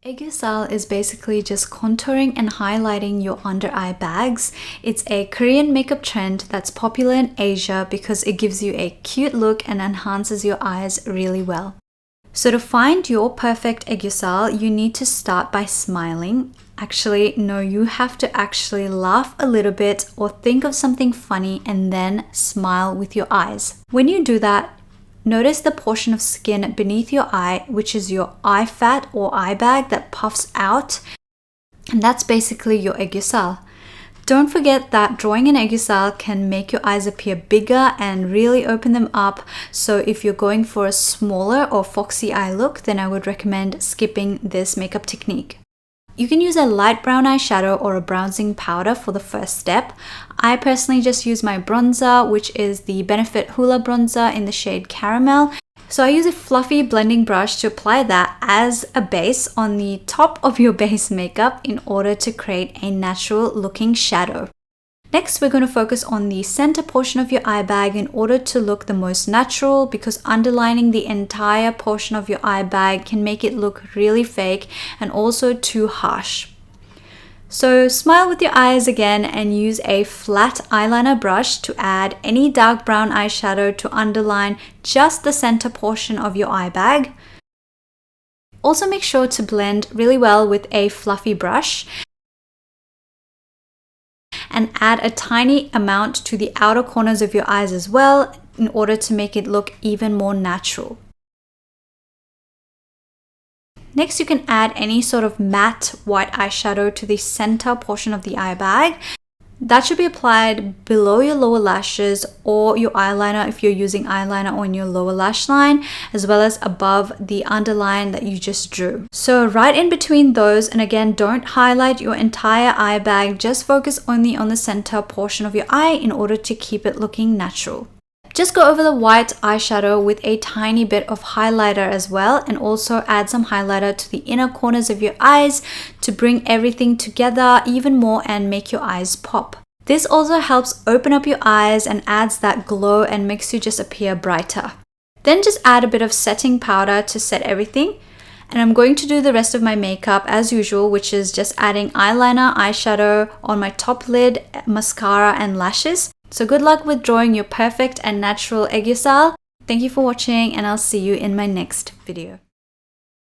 Aegyo Sal is basically just contouring and highlighting your under eye bags. It's a Korean makeup trend that's popular in Asia because it gives you a cute look and enhances your eyes really well. So to find your perfect Aegyo Sal, you need to start by smiling. Actually, no, you have to actually laugh a little bit or think of something funny and then smile with your eyes. When you do that, notice the portion of skin beneath your eye, which is your eye fat or eye bag that puffs out. And that's basically your Aegyo Sal. Don't forget that drawing an Aegyo Sal can make your eyes appear bigger and really open them up. So if you're going for a smaller or foxy eye look, then I would recommend skipping this makeup technique. You can use a light brown eyeshadow or a bronzing powder for the first step. I personally just use my bronzer, which is the Benefit Hoola bronzer in the shade Caramel. So I use a fluffy blending brush to apply that as a base on the top of your base makeup in order to create a natural looking shadow. Next, we're going to focus on the center portion of your eye bag in order to look the most natural, because underlining the entire portion of your eye bag can make it look really fake and also too harsh. So smile with your eyes again and use a flat eyeliner brush to add any dark brown eyeshadow to underline just the center portion of your eye bag. Also make sure to blend really well with a fluffy brush and add a tiny amount to the outer corners of your eyes as well in order to make it look even more natural. Next, you can add any sort of matte white eyeshadow to the center portion of the eye bag. That should be applied below your lower lashes or your eyeliner if you're using eyeliner on your lower lash line, as well as above the underline that you just drew. So right in between those, and again, don't highlight your entire eye bag, just focus only on the center portion of your eye in order to keep it looking natural. Just go over the white eyeshadow with a tiny bit of highlighter as well, and also add some highlighter to the inner corners of your eyes to bring everything together even more and make your eyes pop. This also helps open up your eyes and adds that glow and makes you just appear brighter. Then just add a bit of setting powder to set everything. And I'm going to do the rest of my makeup as usual, which is just adding eyeliner, eyeshadow on my top lid, mascara and lashes. So good luck with drawing your perfect and natural Aegyo Sal. Thank you for watching, and I'll see you in my next video.